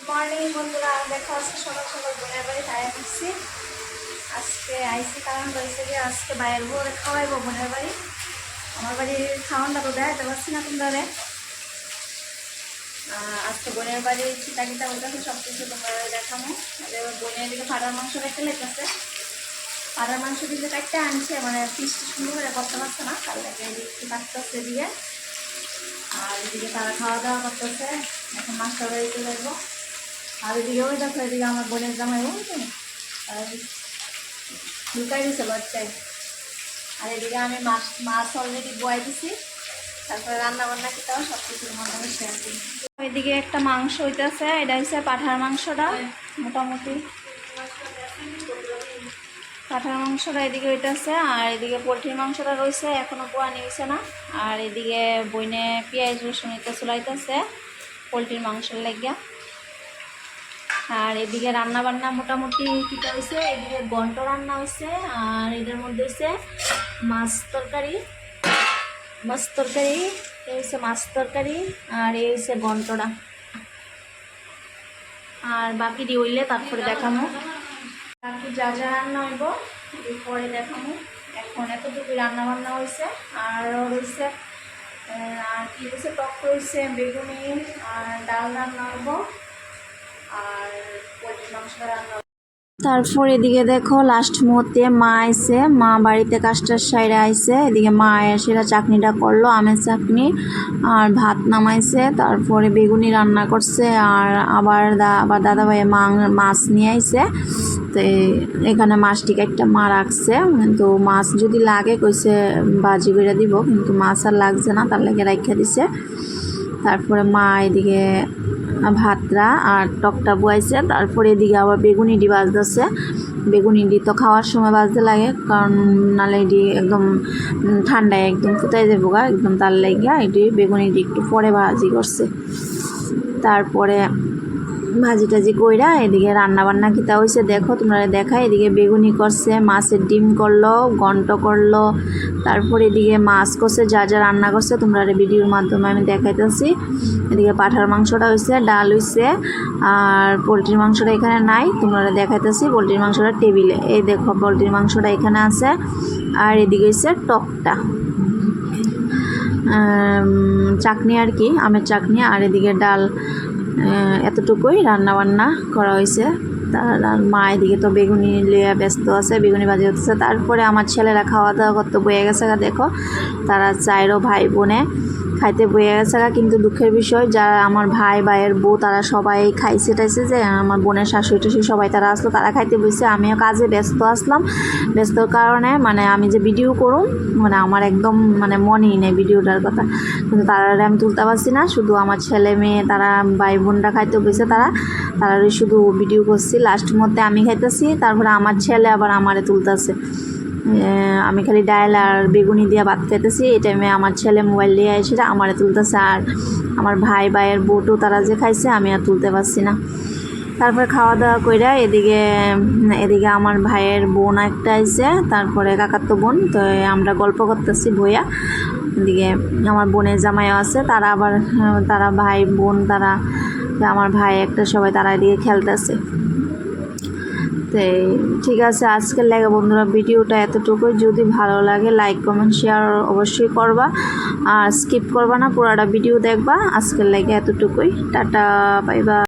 Morning বন্ধুরা, দেখো আজকে সকাল সকাল বোনের বাড়ি তাই আসছি। আজকে আইসি কারণ রয়েছে যে আজকে বাইরের বউরে খাওয়াইবো বোনের বাড়ি। আমার বাড়ির খাওয়ানটা তো দেখাতে পারছি না তোমরা। আজকে বোনের বাড়ি চিতা কিতা বলতেছে সব কিছু তোমরা দেখাবো। বোনের দিকে ফাটার মাংস রেখে লেগেছে, ফাটার মাংস দিকে কাটতে আনছে, মানে পিসটি সুন্দর করে করতে পারছে না, তার লাগে একটু কাটতেছে এদিকে। আর এদিকে তারা খাওয়া দাওয়া করতেছে, এখন মাস্টার বাড়িতে যাবো। আর এদিকে ওই দেখো, এদিকে আমার বোনের জামাই লুকাই দিছে বাচ্চায়। আর এদিকে আমি মাছ অলরেডি বয়ে দিছি, তারপরে রান্না বান্না খেতেও সব কিছুর মধ্যে শেয়ার করি। এদিকে একটা মাংস হইতেছে, এটা হচ্ছে পাঠার মাংসটা। মোটামুটি পাঠার মাংসটা এদিকে হইতেছে, আর এদিকে পোলট্রির মাংসটা রয়েছে, এখনো পোয়া নিয়েছে না। আর এদিকে বইনে পেঁয়াজ রসুন এটা চুলাইতেছে পোলট্রির মাংসের লাগিয়া। আর এদিকে রান্না বান্না মোটামুটি কিটা হয়েছে, এদিকে ঘন্ট রান্না হয়েছে, আর এটার মধ্যে হচ্ছে মাছ তরকারি, এই হচ্ছে মাছ তরকারি, আর এই হচ্ছে ঘন্টটা। আর বাকি দিয়ে হইলে তারপরে দেখামো বাকি যা যা রান্না হইব পরে দেখামো। এখন এতটুকু রান্না বান্না হয়েছে, আর রয়েছে আর কি রয়েছে, টক রয়েছে, বেগুনি, আর ডাল রান্না হইব, আর পোলট্রি মাংস রান্না। তারপর এদিকে দেখো লাস্ট মুহূর্তে মা আইসে, মা বাড়িতে কাজটার সাইডে আইসে। এদিকে মা সেটা চাটনিটা করলো, আমের চাটনি, আর ভাত নামাইছে, তারপরে বেগুনি রান্না করছে, আর আবার দাদা ভাই মাছ নিয়ে আইছে। তো এখানে মাছটিকে একটা মা রাখছে, কিন্তু মাছ যদি লাগে কইছে বাজি করে দিব, কিন্তু মাছ আর লাগছে না, তার লাগে রাখা দিছে। তারপরে মা এদিকে ভাতরা আর টকটা বুয়াইছে, তারপরে এদিকে আবার বেগুনি ডি বাজতেছে। বেগুনি ডি তো খাওয়ার সময় বাজতে লাগে, কারণ নালে এটি একদম ঠান্ডায় একদম ফুটাই যাবো গা একদম, তার লাগিয়া এটি বেগুনি ডি একটু পরে ভাজি করছে। তারপরে ভাজি টাজি কইরা এদিকে রান্না বান্না খিতা হয়েছে, দেখো তোমরা দেখা। এদিকে বেগুনি করছে, মাছের ডিম করলো, ঘন্ট করলো, তারপরে এদিকে মাছ করছে, যা যা রান্না করছে তোমরা ভিডিওর মাধ্যমে আমি দেখাইতেছি। এদিকে পাঠার মাংসটা হয়েছে, ডাল হয়েছে, আর পোলট্রির মাংসটা এখানে নাই, তোমরা দেখাইতেছি। পোলট্রির মাংসটা টেবিলে, এই দেখো পোলট্রির মাংসটা এখানে আছে। আর এদিকে হচ্ছে টকটা, চাটনি আর কি, আমের চাটনি, আর এদিকে ডাল। এতটুকুই রান্না বান্না করা হয়েছে। তার মা এদিকে তো বেগুনি লিয়ে ব্যস্ত আছে, বেগুনি ভাজি হচ্ছে। তারপরে আমার ছেলেরা খাওয়া দাওয়া করতে বয়ে গেছে, দেখো তারা চাইরও ভাই বোনে খাইতে বয়ে গেছে। কিন্তু দুঃখের বিষয়, যারা আমার ভাইয়ের বউ তারা সবাই খাইছে টাইছে, যে আমার বোনের শাশুড়ি টাশুড়ি সবাই তারা আসলো, তারা খাইতে বসে। আমিও কাজে ব্যস্ত আসলাম, ব্যস্তর কারণে মানে আমি যে ভিডিও করুম, মানে আমার একদম মানে মনেই নেই ভিডিওটার কথা, কিন্তু তারা আমি তুলতে পারছি না। শুধু আমার ছেলে মেয়ে তারা ভাই বোনরা খাইতে বসে, তারারই শুধু ভিডিও করছি। লাস্ট মধ্যে আমি খাইতেছি, তারপরে আমার ছেলে আবার আমারে তুলতেছে। আমি খালি ডাল আর বেগুনি দিয়ে ভাত খাইতেছি, এই টাইমে আমার ছেলে মোবাইল দিয়ে এসে আমারে তুলতেছে। আর আমার ভাইয়ের বউটো তারা যে খাইছে, আমি আর তুলতে পারছি না। তারপরে খাওয়া দাওয়া কইরা এদিকে আমার ভাইয়ের বোন একটা আইছে, তারপরে কাকাতো বোন। তো আমরা গল্প করতেছি বইয়া। এদিকে আমার বোনের জামাইও আছে, তারা ভাই বোন, তারা আমার ভাই একটা সবাই তারা এদিকে খেলতেছে। তো ঠিক আছে, আজকের লাগে বন্ধুরা ভিডিওটা এতটুকুই। যদি ভালো লাগে লাইক কমেন্ট শেয়ার অবশ্যই করবা, আর স্কিপ করবা না, পুরাটা ভিডিও দেখবা। আজকের লাগে এতটুকুই, টাটা, বাই বাই।